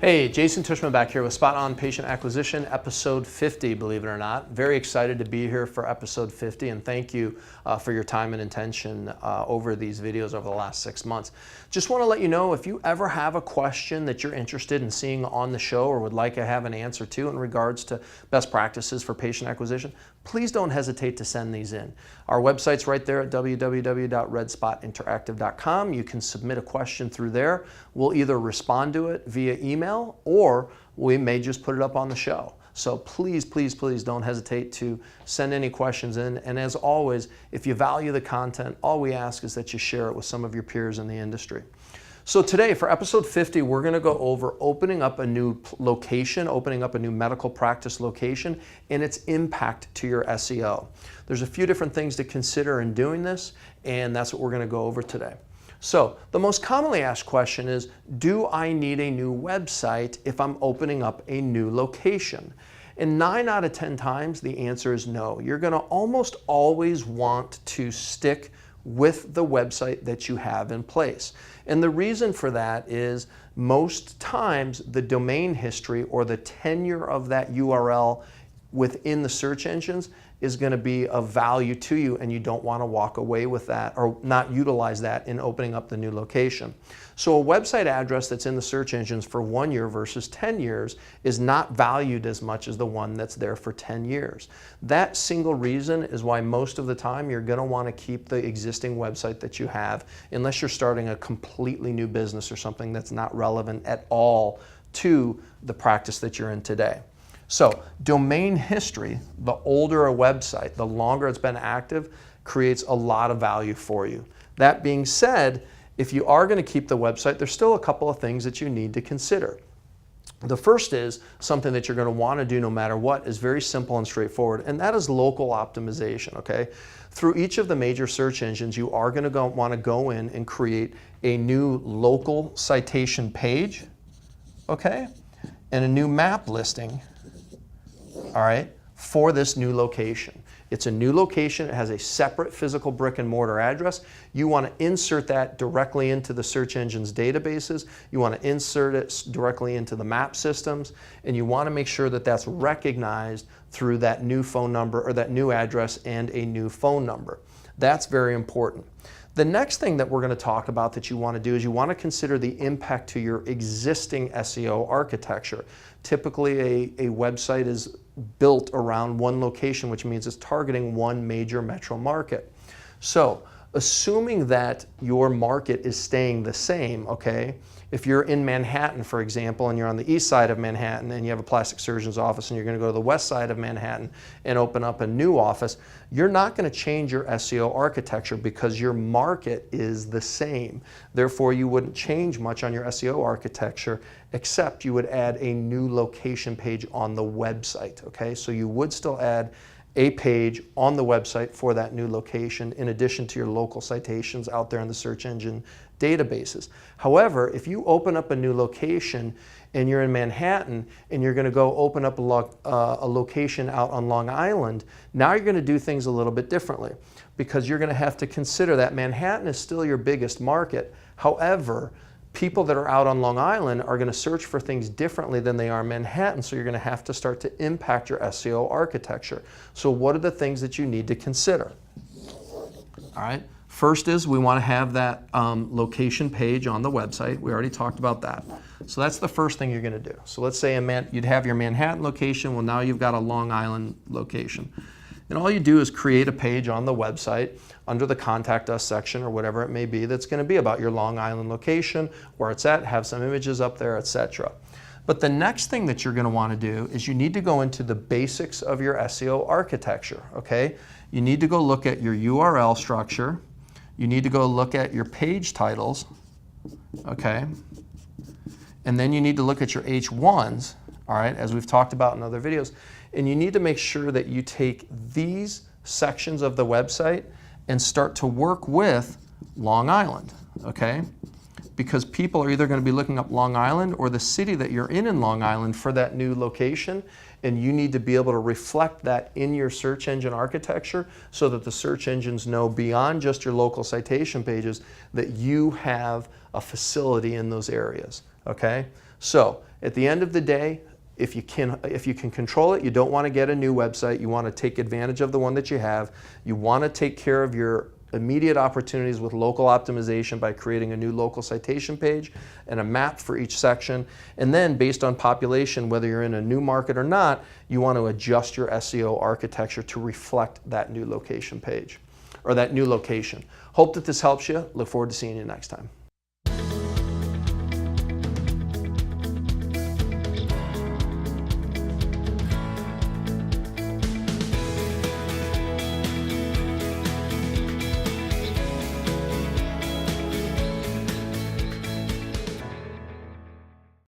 Hey, Jason Tushman back here with Spot On Patient Acquisition, episode 50, believe it or not. Very excited to be here for episode 50, and thank you for your time and attention over these videos over the last 6 months. Just want to let you know, if you ever have a question that you're interested in seeing on the show or would like to have an answer to in regards to best practices for patient acquisition, please don't hesitate to send these in. Our website's right there at www.redspotinteractive.com. You can submit a question through there. We'll either respond to it via email or we may just put it up on the show. So please, please, please don't hesitate to send any questions in. And as always, if you value the content, all we ask is that you share it with some of your peers in the industry. So today, for episode 50, we're going to go over opening up a new location, opening up a new medical practice location, and its impact to your SEO. There's a few different things to consider in doing this, and that's what we're going to go over today. So the most commonly asked question is, do I need a new website if I'm opening up a new location? And 9 out of 10 times, the answer is no. You're going to almost always want to stick with the website that you have in place. And the reason for that is most times the domain history or the tenure of that URL within the search engines is going to be of value to you, and you don't want to walk away with that or not utilize that in opening up the new location. So a website address that's in the search engines for 1 year versus 10 years is not valued as much as the one that's there for 10 years. That single reason is why most of the time you're going to want to keep the existing website that you have, unless you're starting a completely new business or something that's not relevant at all to the practice that you're in today. So domain history, the older a website, the longer it's been active, creates a lot of value for you. That being said, if you are going to keep the website, there's still a couple of things that you need to consider. The first is something that you're going to want to do no matter what is very simple and straightforward, and that is local optimization, okay? Through each of the major search engines, you are going to want to go in and create a new local citation page, okay? And a new map listing, all right, for this new location. It's a new location. It has a separate physical brick and mortar address. You want to insert that directly into the search engine's databases. You want to insert it directly into the map systems, and you want to make sure that that's recognized through that new phone number or that new address and a new phone number. That's very important. The next thing that we're going to talk about that you want to do is you want to consider the impact to your existing SEO architecture. Typically, a website is built around one location, which means it's targeting one major metro market. So, assuming that your market is staying the same, okay, if you're in Manhattan, for example, and you're on the east side of Manhattan and you have a plastic surgeon's office and you're going to go to the west side of Manhattan and open up a new office, you're not going to change your SEO architecture because your market is the same. Therefore, you wouldn't change much on your SEO architecture, except you would add a new location page on the website, okay? So you would still add a page on the website for that new location in addition to your local citations out there in the search engine databases. However, if you open up a new location and you're in Manhattan and you're going to go open up a location out on Long Island, now you're going to do things a little bit differently because you're going to have to consider that Manhattan is still your biggest market. However, people that are out on Long Island are going to search for things differently than they are in Manhattan, so you're going to have to start to impact your SEO architecture. So what are the things that you need to consider? All right. First is we want to have that location page on the website. We already talked about that. So that's the first thing you're going to do. So let's say you'd have your Manhattan location. Well, now you've got a Long Island location. And all you do is create a page on the website under the Contact Us section or whatever it may be that's going to be about your Long Island location, where it's at, have some images up there, etc. But the next thing that you're going to want to do is you need to go into the basics of your SEO architecture, okay? You need to go look at your URL structure. You need to go look at your page titles, okay? And then you need to look at your H1s, all right, as we've talked about in other videos. And you need to make sure that you take these sections of the website and start to work with Long Island, okay? Because people are either going to be looking up Long Island or the city that you're in Long Island for that new location, and you need to be able to reflect that in your search engine architecture so that the search engines know beyond just your local citation pages that you have a facility in those areas, okay? So at the end of the day, if you can control it, you don't want to get a new website. You want to take advantage of the one that you have. You want to take care of your immediate opportunities with local optimization by creating a new local citation page and a map for each section. And then based on population, whether you're in a new market or not, you want to adjust your SEO architecture to reflect that new location page or that new location. Hope that this helps you. Look forward to seeing you next time.